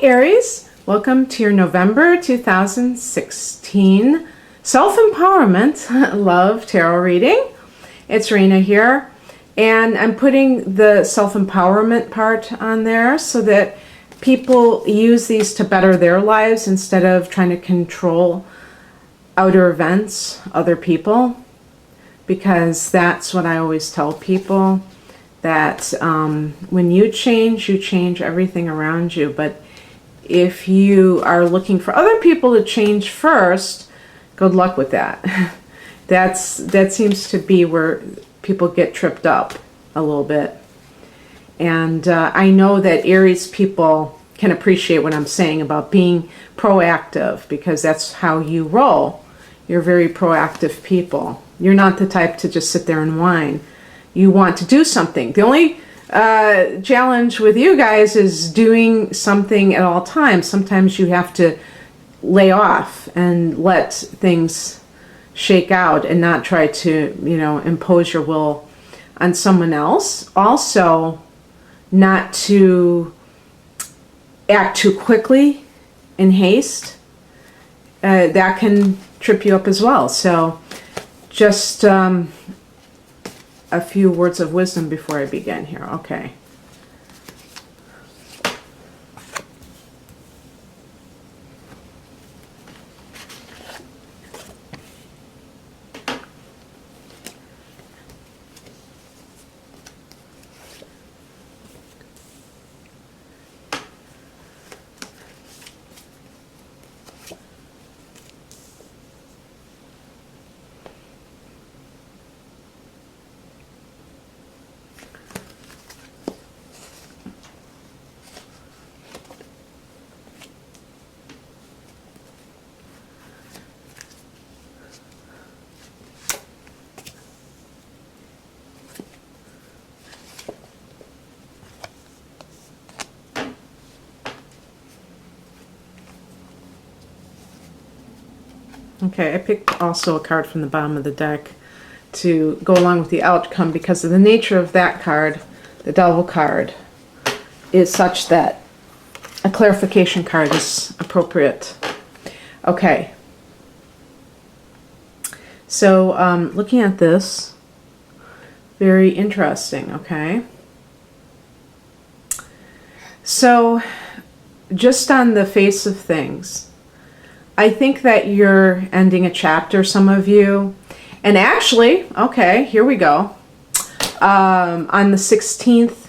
Aries, welcome to your November 2016 Self-Empowerment Love Tarot reading. It's Rena here, and I'm putting the self-empowerment part on there so that people use these to better their lives instead of trying to control outer events, other people, because that's what I always tell people, that when you change everything around you. But if you are looking for other people to change first, good luck with that. That seems to be where people get tripped up a little bit. And I know that Aries people can appreciate what I'm saying about being proactive, because that's how you roll. You're very proactive people. You're not the type to just sit there and whine. You want to do something. The only challenge with you guys is doing something at all times. Sometimes you have to lay off and let things shake out and not try to, impose your will on someone else. Also, not to act too quickly in haste. That can trip you up as well. So just a few words of wisdom before I begin here. Okay. Okay, I picked also a card from the bottom of the deck to go along with the outcome, because of the nature of that card. The Devil card is such that a clarification card is appropriate. Okay. So, looking at this, very interesting, okay? So, just on the face of things, I think that you're ending a chapter, some of you. And actually, okay, here we go. On the 16th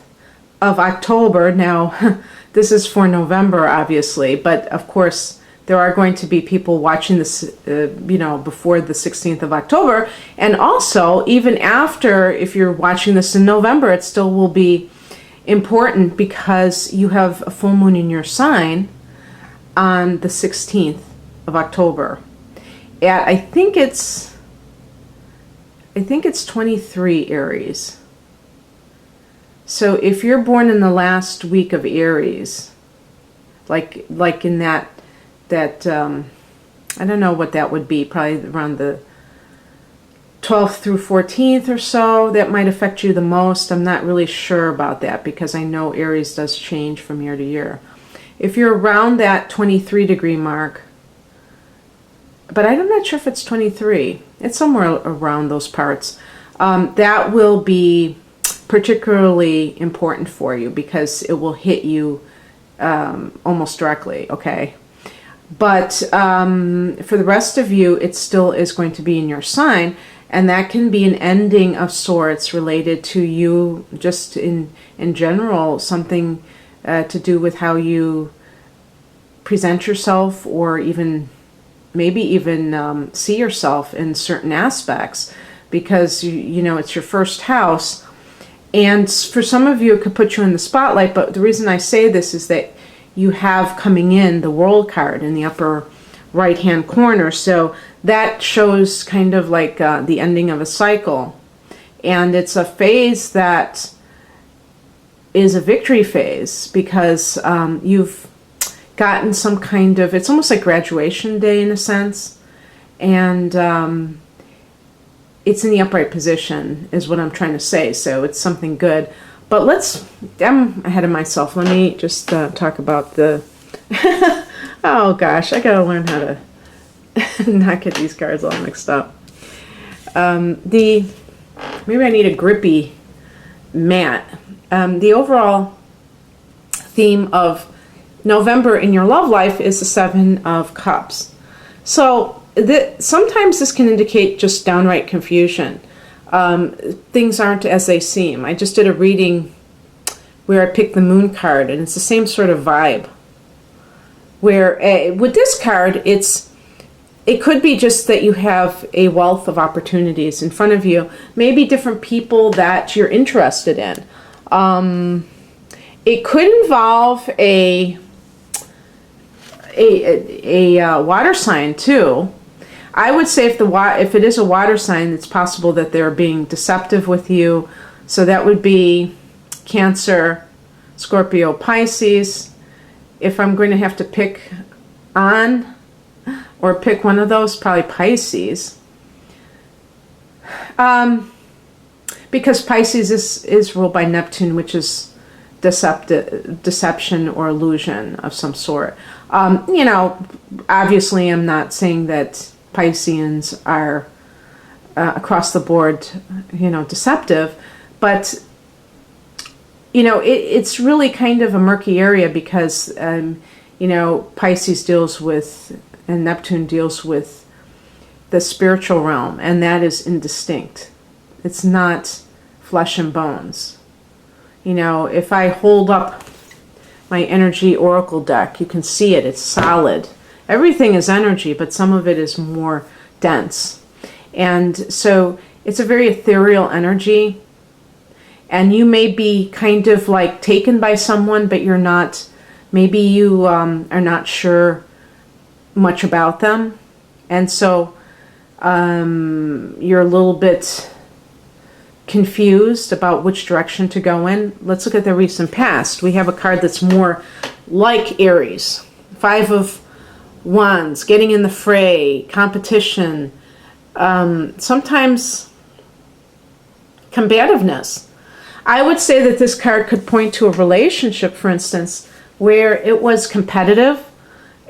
of October, now this is for November, obviously, but of course there are going to be people watching this, before the 16th of October. And also, even after, if you're watching this in November, it still will be important because you have a full moon in your sign on the 16th of October. At I think it's 23 Aries. So if you're born in the last week of Aries, like in that I don't know what that would be, probably around the 12th through 14th or so, that might affect you the most. I'm not really sure about that, because I know Aries does change from year to year. If you're around that 23 degree mark, but I'm not sure if it's 23. It's somewhere around those parts. That will be particularly important for you, because it will hit you almost directly, okay? But for the rest of you, it still is going to be in your sign, and that can be an ending of sorts related to you just in general, something to do with how you present yourself, or maybe even see yourself in certain aspects, because it's your first house. And for some of you, it could put you in the spotlight, but the reason I say this is that you have coming in the World card in the upper right hand corner, so that shows kind of like the ending of a cycle. And it's a phase that is a victory phase, because you've gotten some kind of, it's almost like graduation day in a sense, and it's in the upright position is what I'm trying to say, so it's something good. But I'm ahead of myself. Let me just talk about the Oh gosh, I gotta learn how to not get these cards all mixed up. Maybe I need a grippy mat. The overall theme of November in your love life is the Seven of Cups. So sometimes this can indicate just downright confusion. Things aren't as they seem. I just did a reading where I picked the Moon card, and it's the same sort of vibe. Where with this card, it could be just that you have a wealth of opportunities in front of you, maybe different people that you're interested in. It could involve a water sign too. I would say if it is a water sign, it's possible that they're being deceptive with you. So that would be Cancer, Scorpio, Pisces. If I'm going to have to pick on or pick one of those, probably Pisces. Because Pisces is ruled by Neptune, which is deception or illusion of some sort. Obviously I'm not saying that Pisceans are across the board, deceptive, but it's really kind of a murky area because, Pisces deals with, and Neptune deals with the spiritual realm, and that is indistinct. It's not flesh and bones. If I hold up my energy oracle deck, you can see it. It's solid. Everything is energy, but some of it is more dense. And so it's a very ethereal energy. And you may be kind of like taken by someone, but you're not, maybe you are not sure much about them. And so you're a little bit confused about which direction to go in. Let's look at the recent past. We have a card that's more like Aries. Five of Wands, getting in the fray, competition, sometimes combativeness. I would say that this card could point to a relationship, for instance, where it was competitive,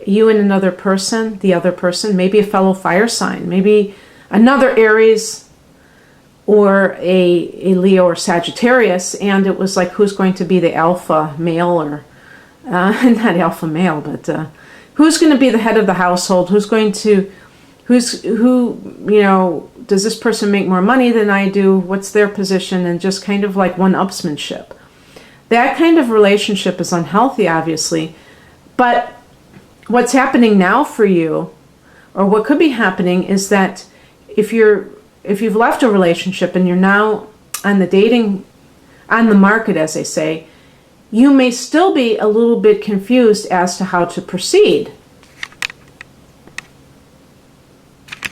you and another person, the other person, maybe a fellow fire sign, maybe another Aries or a Leo or Sagittarius, and it was like who's going to be the alpha male or, not alpha male, but who's going to be the head of the household, does this person make more money than I do, what's their position, and just kind of like one-upsmanship. That kind of relationship is unhealthy, obviously, but what's happening now for you, or what could be happening, is that if you've left a relationship and you're now on the market, as they say, you may still be a little bit confused as to how to proceed.